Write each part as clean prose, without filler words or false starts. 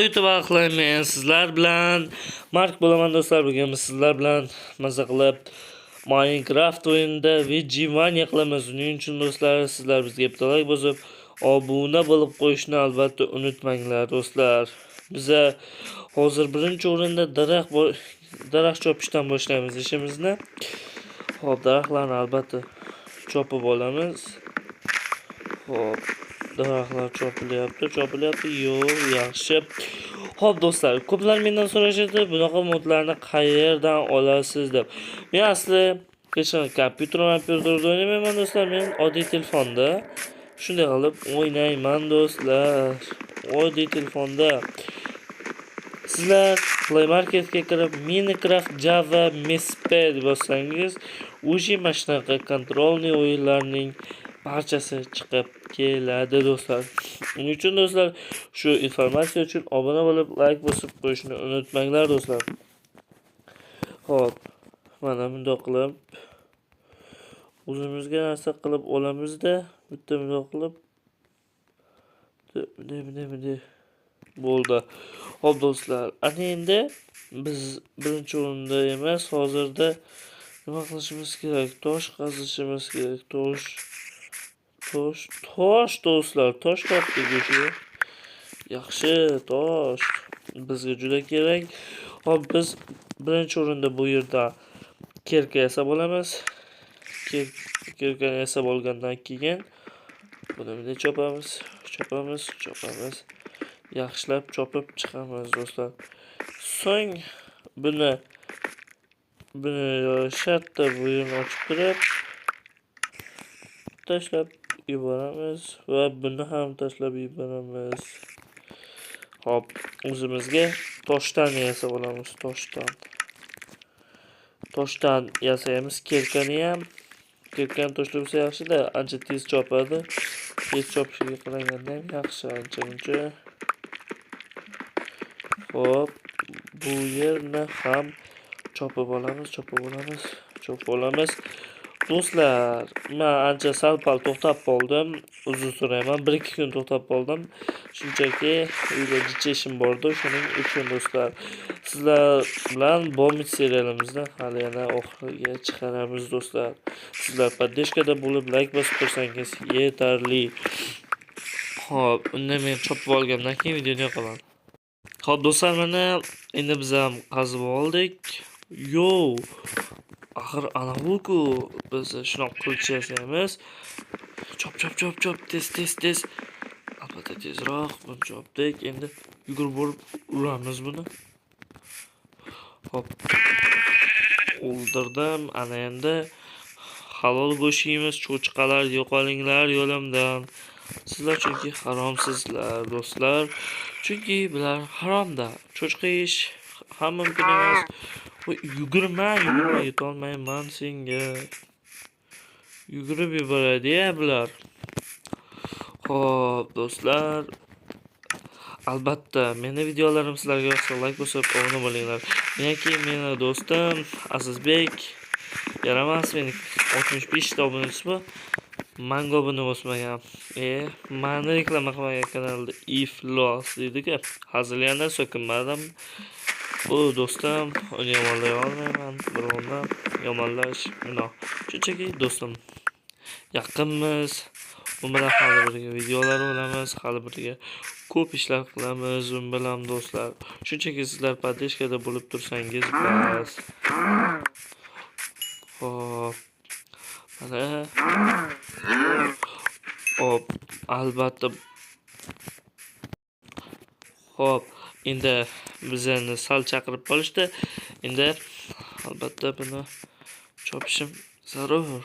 YouTube aqlayman sizlar bilan Mark bo'laman do'stlar. Bugun sizlar bilan maza qilib Minecraft o'yinida Vegimania qilamiz. Uning uchun do'stlar sizlar bizga bitta like bosib obuna bo'lib qo'yishni albatta unutmanglar do'stlar. Biza hozir birinchi o'rinda daraxt chopishdan boshlaymiz ishimizni. Xo'p, daraxtlarni albatta chopib olamiz. Xo'p, daraxtlar chopilyapti. Yo'q, yaxshi. Xo'p do'stlar, ko'plar mendan so'rashadi, bunaqa modlarni qayerdan olasiz deb. Men asli hech qanday kompyuterda o'ynayman do'stlar, men oddiy telefonda shunday qilib o'ynayman do'stlar. Oddiy telefonda. Sizlar Play Marketga kirib Minecraft Java Mespe deb yozsangiz, o'sha mashinaqa kontrolli o'yinlarning barchasi chiqib keladi do'stlar. Uning uchun do'stlar, shu informatsiya uchun obuna bo'lib, like bosib qo'yishni unutmanglar do'stlar. Xo'p, mana bunday qilib o'zimizga narsa qilib olamizda, bitta bunday qilib bo'ldi. Xo'p do'stlar, ana endi biz birinchi o'rinda emas, hozirda nima qilishimiz kerak? Tosh qazishimiz kerak. Tosh do'stlar, tosh topdik o'sha. Yaxshi, tosh bizga juda kerak. Hop, biz birinchi o'rinda bu yerda kerka yasab olamiz. Kerkani yasab olgandan keyin buni bunday chopamiz. Yaxshilab chopib chiqamiz do'stlar. So'ng buni shartta bu yerni ochib turib tashlab yuboramiz va buni ham tashlab yuboramiz. Hop, o'zimizga toshdan yasab olamiz, toshdan yasaymiz kerkani ham. Kerkani tashlabsa yaxshi-da, ancha tez chopadi. Tez chopishiga qaraganda ham yaxshi ancha. Hop, bu yerni ham chopib olamiz. Do'stlar, men ancha sal-pal to'xtab qoldim. Uzr so'rayman, 1-2 kun to'xtab qoldim. Shunchaki uyda jicha ishim bor-da, shuning uchun do'stlar. Sizlar bilan Bomit serialimizda hali yana oxiriga chiqaramiz do'stlar. Sizlar podдержкада bo'lib like bosib tursangiz yetarli. Xo'p, unda men chopib olgandan keyin videoni yoqaman. Xo'p do'stlar, mana endi biz ham qazib oldik. Yo, axir ana bu-ku, biz shunaqa qilib yasaymiz. Chop, tez. Albatta tezroq buni chopdik. Endi yugurib borib uramiz buni. Hop. O'ldirdim. Ana endi halol go'sht yeymiz, cho'chqalar yo'qolinglar yo'limdan. Sizlar chunki haromsizlar do'stlar. Chunki bular haromda. Cho'chqa yeyish ham mumkin emas. Yugurma, yetolmayman senga. Yugurib yuboradi-ya bular. Xo'p do'stlar, albatta meni videolarim sizlarga yoqsa like bosib obuna bo'linglar. Meniki meni do'stim Azizbek yaramas, meni 65 ta obunachisi bor. Manga obuna bo'lmagan. Meni reklama qilmagan kanalda iflos deydi-ku. Hazilyana so'kinmadim. Bu do'stim, uni yomonlay olmayman. Birovni yomonlash gunoh. Shunchaki do'stim. Yaqinmiz. U bilan hali birga videolar olamiz, hali birga ko'p ishlar qilamiz u bilan do'stlar. Shunchaki sizlar podдержкада bo'lib tursangiz bas. Xo'p. Mana. Xo'p, albatta. Xo'p, endi bizani sal chaqirib qolishdi. Endi albatta buni chopishim zarur.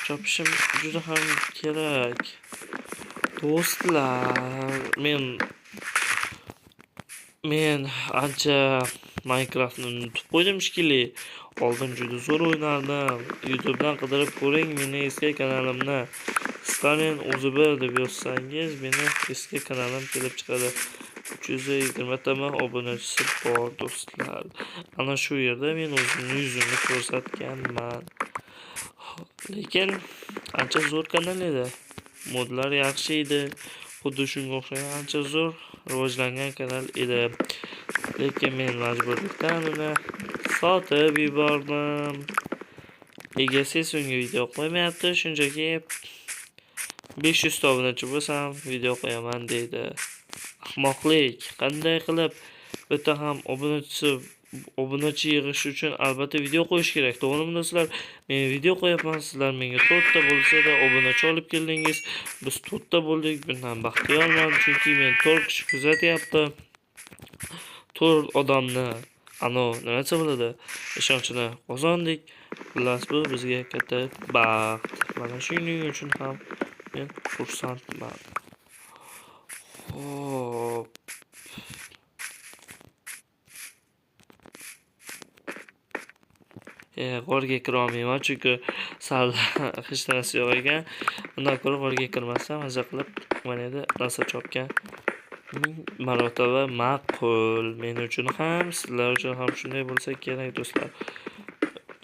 Chopishim juda ham kerak. Do'stlar, men ancha Minecraftni unutib qo'ydim shekilli. Oldin juda zo'r o'ynardim. YouTubedan qidirib ko'ring meni eski kanalimni. Stalin o'zi bir deb yozsangiz, meni eski kanalim kelib chiqadi. 320 ta obunachisi bor do'stlar. Ana shu yerda men o'zimning yuzimni ko'rsatganman. Lekin ancha zo'r kanal edi. Modlar yaxshi edi. Xuddi shunga o'xshagan ancha zo'r rivojlangan kanal edi. Lekin men majburlikdan uni sotib yubordim. Egasi so'nggi video qo'ymayapti, shunchaki 500 ta obunachi bo'lsam video qo'yaman deydi. Ahmoqlik. Qanday qilib bitta ham obunachi yig'ish uchun albatta video qo'yish kerak. To'g'rimi do'stlar? Men video qo'yapman, sizlar menga 4 ta bo'lsa-da obunachi olib keldingiz. Biz 4 ta bo'ldik. Bundan baxtiyorman, chunki men 4 kishi kuzatyapti. 4 odamni nima desa bo'ladi? Ishonchini qozondik. Xullas bu bizga katta baxt. Mana shuning uchun ham men xursandman. Xo'p. G'orga kira olmayman, chunki sal hech narsa yo'q ekan. Undan ko'ra g'orga kirmasam, maza qilib mana edi narsa chopgan. 1000 marotaba ma'qul. Men uchun ham, sizlar uchun ham shunday bo'lsa kerak do'stlar.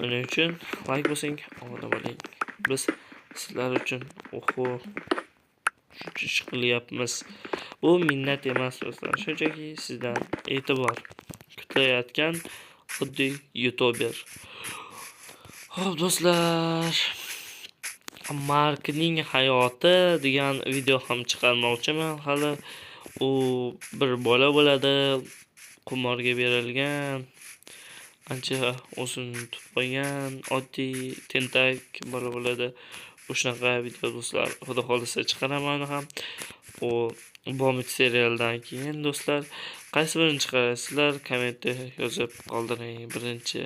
Uning uchun like bosing, obuna bo'ling. Biz sizlar uchun shuncha ish qilyapmiz. Bu minnat emas do'stlar. Shunchaki sizdan e'tibor kutayotgan xuddi youtuber. Xo'p do'stlar, Markning hayoti degan video ham chiqarmoqchiman. Hali u bir bola bo'ladi, qumorga berilgan, ancha o'zini tutib qo'ygan, oddiy tentak bola bo'ladi. O'shanaqa video do'stlar, xudo xolisa chiqaraman ham. U Bomit serialdan keyin do'stlar, qaysi birini chiqarasizlar? Kommentda yozib qoldiring. Birinchi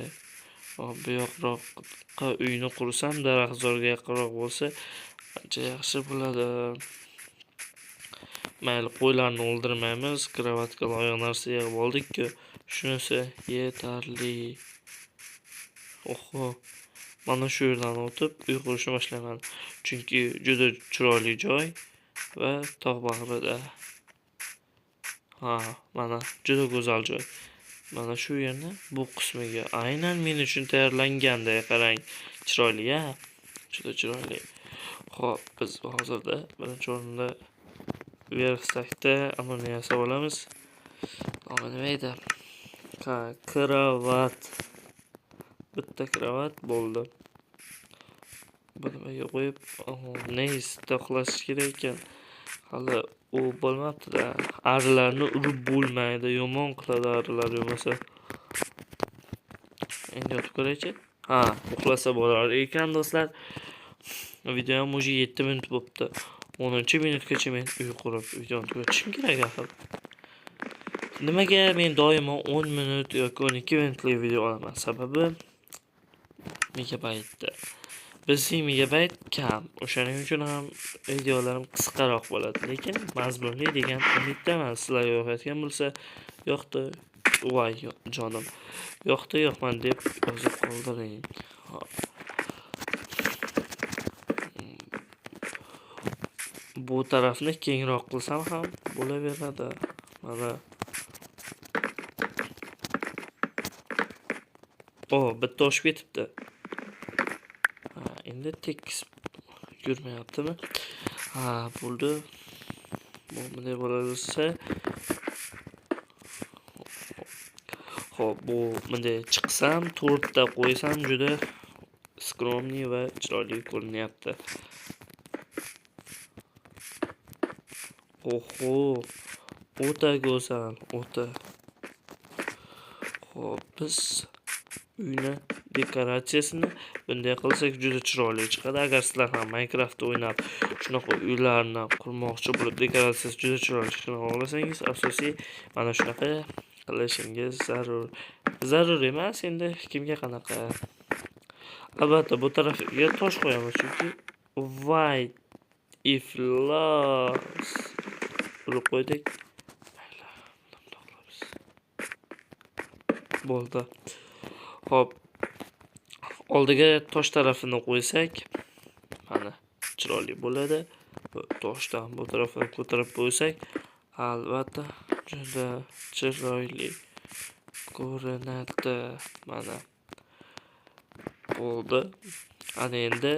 bu yoqroqqa uyni qursam, daraxtzorga yaqinroq bo'lsa, ancha yaxshi bo'ladi. Mayli, qo'ylarni o'ldirmaymiz, kravatga loyiq narsa yig'ib oldik-ku, shunisi yetarli. Mana shu yerdan o'tib uy qurishni boshlayman, chunki juda chiroyli joy va tog' bag'rida. Mana juda go'zal joy. Mana shu yerni bu qismiga aynan men uchun tayyorlanganday qarang. Chiroyli-a? Juda chiroyli. Xo'p, biz hozirda birinchi o'rinda versakda ammo yasab olamiz. Nima edi? Kravat. Bitta kravat bo'ldi. Buni qo'yib, neysta uxlash kerak ekan. Hali u bo'lmabdi-da. Arilarni urib bo'lmaydi, yomon qiladi arilar bo'lmasa. Endi yotib ko'raychi. Uxlasa bo'lar ekan do'stlar. Video ham уже 7 minut bo'libdi. 10-minutgacha men uy qurib videoni tugatishim kerak axir. Nimaga men doimo 10 minut yoki 12 minutlik video olaman? Sababi megabaytda. Bizning megabayt kam. O'shaning uchun ham videolarim qisqaroq bo'ladi, lekin mazmunli degan umiddaman. Sizlarga yoqayotgan bo'lsa, yoqdi, voy jonim. Yoqdi, yoqman deb yozib qoldiring. Bu tarafni kengroq qilsam ham bo'laveradi. Mana bitta oshib ketibdi. Endi tekis yurmayaptimi? Bo'ldi. Bu bunday bo'laversa, bu bunday chiqsam, 4 ta qo'ysam juda skromniy va chiroyli ko'rinyapti. O'ta go'zal, o'ta. Xo'p, biz uyni dekoratsiyasini bunday qilsak juda chiroyli chiqadi. Agar sizlar ham Minecraft o'ynab, shunaqa uylarni qurmoqchi bo'lib, dekoratsiyasi juda chiroyli chiqishini xohlasangiz, asosiy mana shunaqa qilishingiz zarur. Zarur emas, endi kimga qanaqa. Albatta bu tarafiga tosh qo'yamiz, chunki white iflos urib qo'ydik. Bo'ldi. Xo'p. Oldiga tosh tarafini qo'ysak, mana chiroyli bo'ladi. Bu toshdan bu tarafini ko'tarib qo'ysak, albatta juda chiroyli ko'rinadi. Mana bo'ldi. Ana endi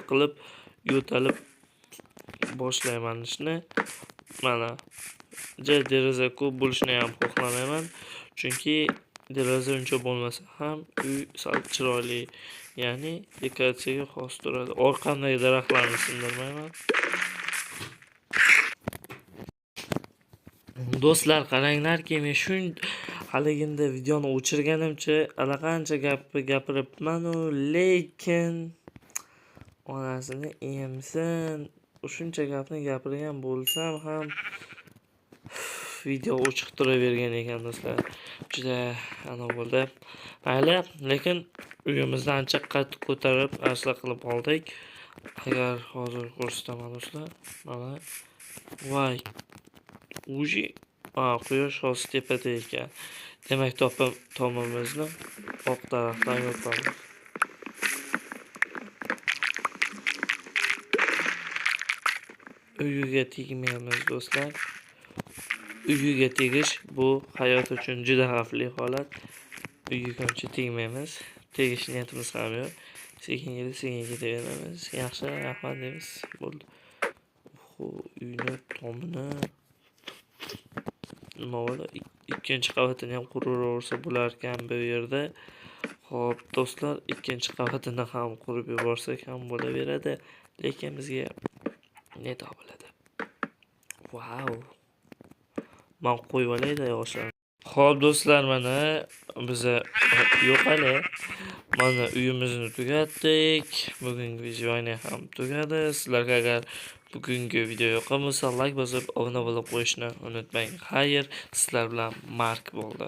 qilib yo'talib boshlayman ishni. Mana deraza ko'p bo'lishini ham xohlamayman. Chunki deraza uncha bo'lmasa ham uy sal chiroyli, ya'ni dekoratsiyaga xos turadi. Orqamdagi daraxtlarni sindirmayman. Do'stlar, qaranglarki, men haliginda videoni o'chirganimcha allaqancha gapiribman, lekin onasini emsin. Shuncha gapni gapirgan bo'lsam ham video o'chiq turavergan ekan do'stlar. Juda ana bo'ldi. Mayli, lekin uyimizni ancha qad ko'tarib asla qilib oldik. Agar hozir ko'rsataman do'stlar. Mana voy. Uji quyosh hozir tepada ekan. Demak, tomimizni oq daraxtdan yopamiz. Uyiga tegmaymiz do'stlar. Uyiga tegish bu hayot uchun juda xavfli holat. Uyiga uncha tegmaymiz. Tegish niyatimiz ham yo'q. Sekin ketaveramiz. Yaxshi, rahmat deymiz. Bo'ldi. Uyni tomini nima bo'ldi? Ikkinchi qavatini ham quraversa bo'lar ekan bu yerda. Xo'p, do'stlar, ikkinchi qavatini ham qurib yuborsak ham bo'laveradi, lekin bizga ne topiladi? Wow. Men qo'yib olayda yoshlar. Xo'p, do'stlar, mana biza yo'q hali. Mana uyimizni tugatdik. Bugungi video ham tugadi. Sizlarga agar bugungi video yoqqan bo'lsa, like bosib, obuna bo'lib qo'yishni unutmang. Xayr, sizlar bilan Mark bo'ldi.